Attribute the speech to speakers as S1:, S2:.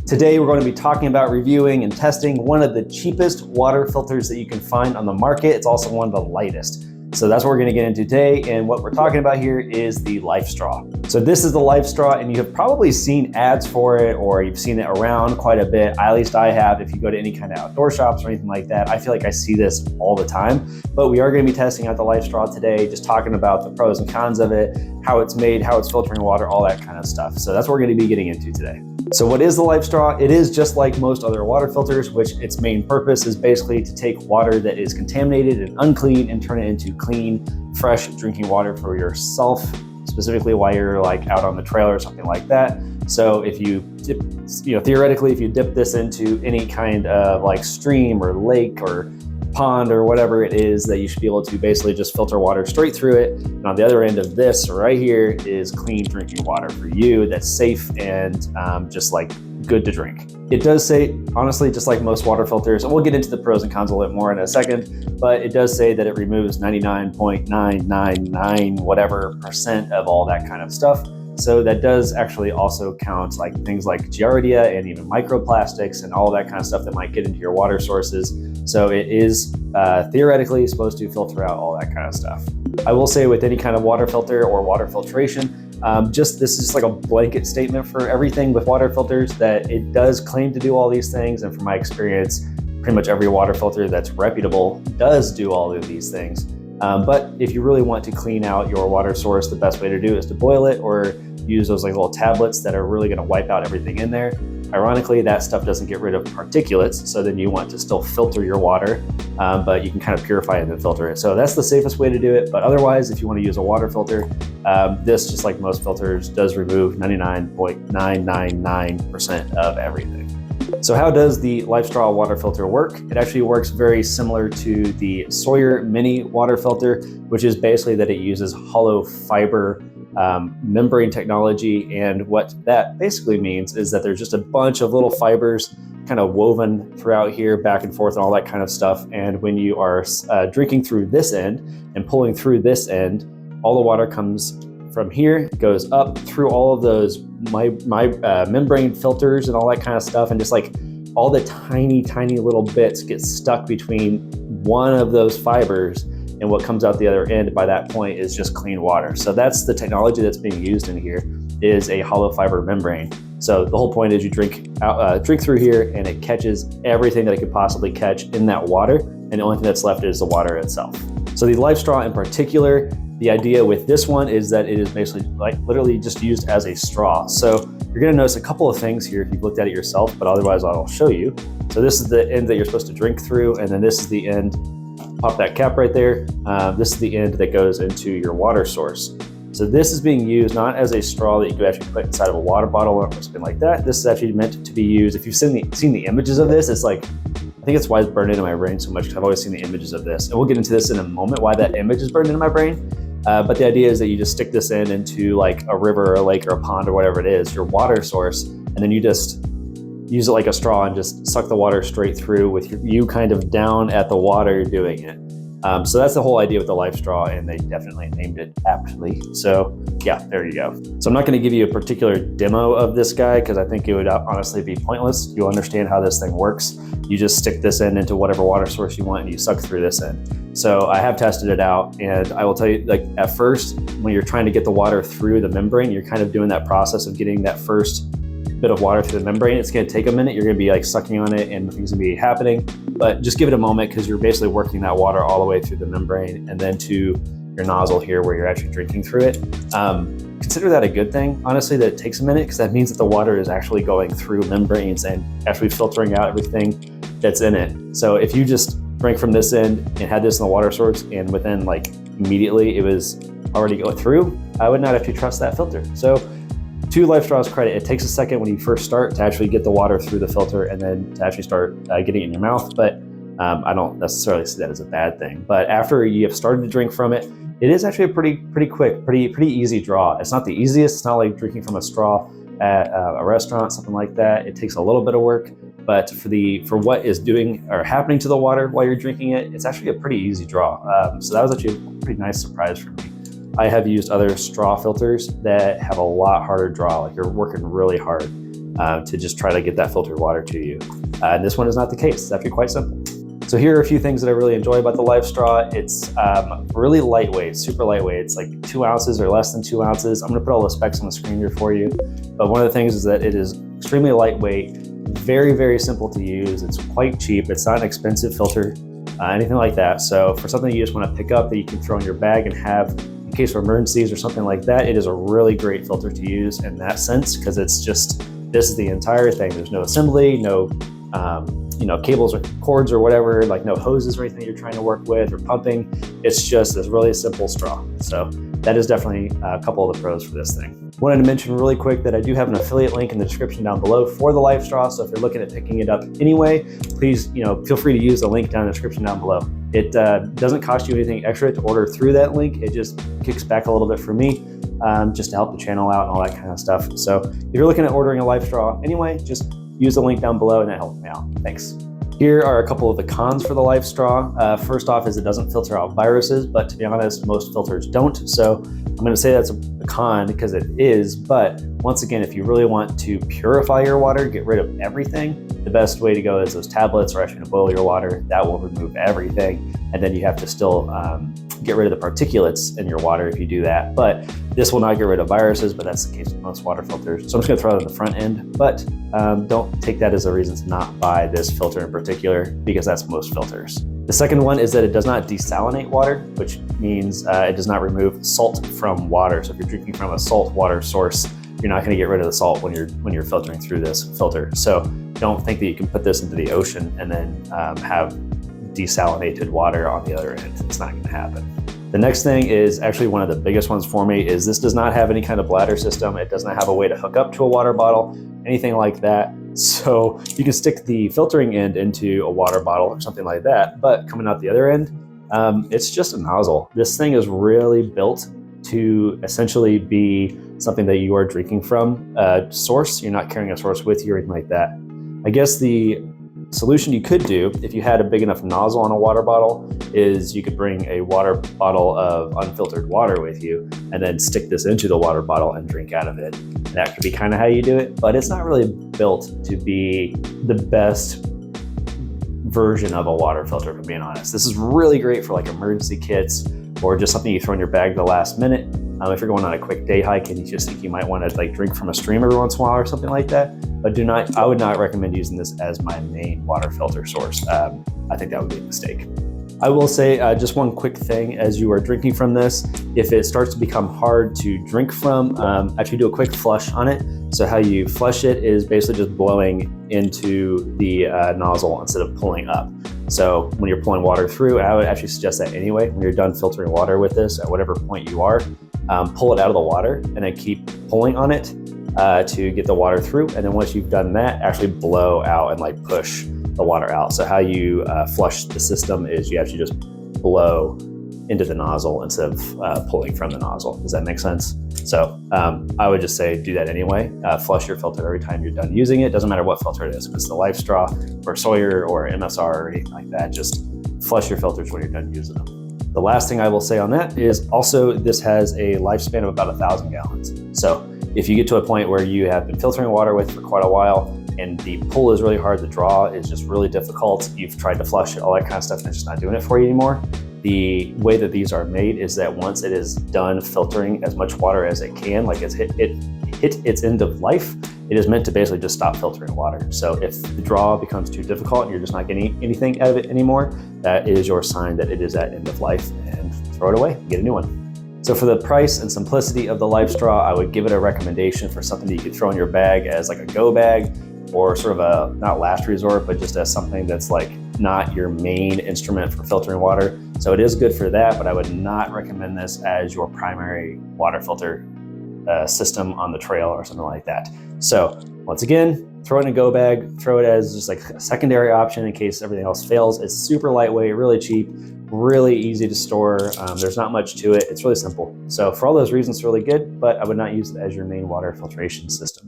S1: Today we're going to be talking about reviewing and testing one of the cheapest water filters that you can find on the market. It's also one of the lightest. So that's what we're going to get into today, and what we're talking about here is the LifeStraw. So this is the LifeStraw, and you have probably seen ads for it, or you've seen it around quite a bit. At least I have. If you go to any kind of outdoor shops or anything like that, I feel like I see this all the time. But we are going to be testing out the LifeStraw today, just talking about the pros and cons of it, how it's made, how it's filtering water, all that kind of stuff. So that's what we're going to be getting into today. So what is the LifeStraw? It is just like most other water filters, which its main purpose is basically to take water that is contaminated and unclean and turn it into clean, fresh drinking water for yourself, specifically while you're like out on the trail or something like that. So if you dip, theoretically, if you dip this into any kind of like stream or lake or pond or whatever it is, that you should be able to basically just filter water straight through it. And on the other end of this right here is clean drinking water for you that's safe and just like good to drink. It does say, honestly, just like most water filters, and we'll get into the pros and cons a little bit more in a second, but it does say that it removes 99.999 whatever percent of all that kind of stuff. So that does actually also count like things like Giardia and even microplastics and all that kind of stuff that might get into your water sources. So it is theoretically supposed to filter out all that kind of stuff. I will say with any kind of water filter or water filtration, this is just like a blanket statement for everything with water filters, that it does claim to do all these things. And from my experience, pretty much every water filter that's reputable does do all of these things. But if you really want to clean out your water source, the best way to do it is to boil it or use those like little tablets that are really going to wipe out everything in there. Ironically, that stuff doesn't get rid of particulates, so then you want to still filter your water, but you can kind of purify it and then filter it. So that's the safest way to do it. But otherwise, if you want to use a water filter, this, just like most filters, does remove 99.999% of everything. So how does the LifeStraw water filter work? It actually works very similar to the Sawyer Mini water filter, which is basically that it uses hollow fiber membrane technology. And what that basically means is that there's just a bunch of little fibers kind of woven throughout here, back and forth and all that kind of stuff. And when you are drinking through this end and pulling through this end, all the water comes from here, goes up through all of those membrane filters and all that kind of stuff. And just like all the tiny little bits get stuck between one of those fibers, and what comes out the other end by that point is just clean water. So that's the technology that's being used in here, is a hollow fiber membrane. So the whole point is you drink through here and it catches everything that it could possibly catch in that water, and the only thing that's left is the water itself. So the LifeStraw in particular, the idea with this one is that it is basically like literally just used as a straw. So you're gonna notice a couple of things here if you've looked at it yourself, but otherwise I'll show you. So this is the end that you're supposed to drink through, and then this is the end. Pop that cap right there. This is the end that goes into your water source. So this is being used not as a straw that you could actually put inside of a water bottle or something like that. This is actually meant to be used. If you've seen the images of this, it's like, I think it's why it's burned into my brain so much, because I've always seen the images of this. And we'll get into this in a moment, why that image is burned into my brain. But the idea is that you just stick this into like a river or a lake or a pond or whatever it is, your water source, and then you just use it like a straw and just suck the water straight through with you kind of down at the water doing it. So that's the whole idea with the LifeStraw, and they definitely named it aptly. So yeah, there you go. So I'm not going to give you a particular demo of this guy because I think it would honestly be pointless. You'll understand how this thing works. You just stick this end into whatever water source you want and you suck through this end. So I have tested it out, and I will tell you, like at first, when you're trying to get the water through the membrane, you're kind of doing that process of getting that first bit of water through the membrane. It's going to take a minute. You're going to be like sucking on it and nothing's going to be happening, but just give it a moment, because you're basically working that water all the way through the membrane and then to your nozzle here where you're actually drinking through it. Consider that a good thing, honestly, that it takes a minute, because that means that the water is actually going through membranes and actually filtering out everything that's in it. So if you just drank from this end and had this in the water source and within like immediately it was already going through, I would not actually trust that filter. So to LifeStraw's credit, it takes a second when you first start to actually get the water through the filter and then to actually start getting it in your mouth. But I don't necessarily see that as a bad thing. But after you have started to drink from it, it is actually a pretty quick, pretty easy draw. It's not the easiest. It's not like drinking from a straw at a restaurant, something like that. It takes a little bit of work, but for what is doing or happening to the water while you're drinking it, it's actually a pretty easy draw. So that was actually a pretty nice surprise for me. I have used other straw filters that have a lot harder draw, like you're working really hard. to just try to get that filtered water to you. And this one is not the case. It's actually quite simple. So here are a few things that I really enjoy about the LifeStraw. It's really lightweight, super lightweight. It's like 2 ounces or less than 2 ounces. I'm gonna put all the specs on the screen here for you. But one of the things is that it is extremely lightweight, very, very simple to use. It's quite cheap. It's not an expensive filter, anything like that. So for something you just wanna pick up that you can throw in your bag and have in case of emergencies or something like that, it is a really great filter to use in that sense, because it's just, this is the entire thing. There's no assembly, no cables or cords or whatever, like no hoses or anything you're trying to work with or pumping. It's just this really simple straw. So that is definitely a couple of the pros for this thing. Wanted to mention really quick that I do have an affiliate link in the description down below for the LifeStraw. So if you're looking at picking it up anyway, please, feel free to use the link down in the description down below. It doesn't cost you anything extra to order through that link. It just kicks back a little bit for me, just to help the channel out and all that kind of stuff. So if you're looking at ordering a LifeStraw anyway, just use the link down below and that helps me out. Thanks. Here are a couple of the cons for the LifeStraw. First off is it doesn't filter out viruses, but to be honest, most filters don't. So I'm gonna say that's a con because it is, but once again, if you really want to purify your water, get rid of everything, the best way to go is those tablets, or actually to boil your water. That will remove everything. And then you have to still get rid of the particulates in your water if you do that. But this will not get rid of viruses, but that's the case with most water filters. So I'm just gonna throw it on the front end, but don't take that as a reason to not buy this filter in particular, because that's most filters. The second one is that it does not desalinate water, which means it does not remove salt from water. So if you're drinking from a salt water source, you're not gonna get rid of the salt when you're filtering through this filter. So don't think that you can put this into the ocean and then have desalinated water on the other end. It's not gonna happen. The next thing is actually one of the biggest ones for me is this does not have any kind of bladder system. It does not have a way to hook up to a water bottle, anything like that. So you can stick the filtering end into a water bottle or something like that, but coming out the other end, it's just a nozzle. This thing is really built to essentially be something that you are drinking from a source. You're not carrying a source with you or anything like that. I guess the solution you could do if you had a big enough nozzle on a water bottle is you could bring a water bottle of unfiltered water with you and then stick this into the water bottle and drink out of it. And that could be kind of how you do it, but it's not really built to be the best version of a water filter, if I'm being honest. This is really great for like emergency kits or just something you throw in your bag the last minute. If you're going on a quick day hike and you just think you might want to like drink from a stream every once in a while or something like that, but I would not recommend using this as my main water filter source. I think that would be a mistake. I will say just one quick thing as you are drinking from this, if it starts to become hard to drink from, actually do a quick flush on it. So how you flush it is basically just blowing into the nozzle instead of pulling up. So when you're pulling water through, I would actually suggest that anyway, when you're done filtering water with this at whatever point you are, pull it out of the water and then keep pulling on it to get the water through. And then once you've done that, actually blow out and like push the water out. So how you flush the system is you actually just blow into the nozzle instead of pulling from the nozzle. Does that make sense? So I would just say do that anyway. Flush your filter every time you're done using it. Doesn't matter what filter it is, if it's the LifeStraw or Sawyer or MSR or anything like that, just flush your filters when you're done using them. The last thing I will say on that is also this has a lifespan of about 1,000 gallons. So if you get to a point where you have been filtering water with for quite a while and the pull is really hard, the draw is just really difficult, you've tried to flush it, all that kind of stuff, and it's just not doing it for you anymore. The way that these are made is that once it is done filtering as much water as it can, like it's hit its end of life, it is meant to basically just stop filtering water. So if the draw becomes too difficult and you're just not getting anything out of it anymore, that is your sign that it is at end of life, and throw it away, get a new one. So for the price and simplicity of the LifeStraw, I would give it a recommendation for something that you could throw in your bag as like a go bag, or sort of a, not last resort, but just as something that's like not your main instrument for filtering water. So it is good for that, but I would not recommend this as your primary water filter system on the trail or something like that. So once again, throw it in a go bag, throw it as just like a secondary option in case everything else fails. It's super lightweight, really cheap, really easy to store. There's not much to it. It's really simple. So for all those reasons, it's really good, but I would not use it as your main water filtration system.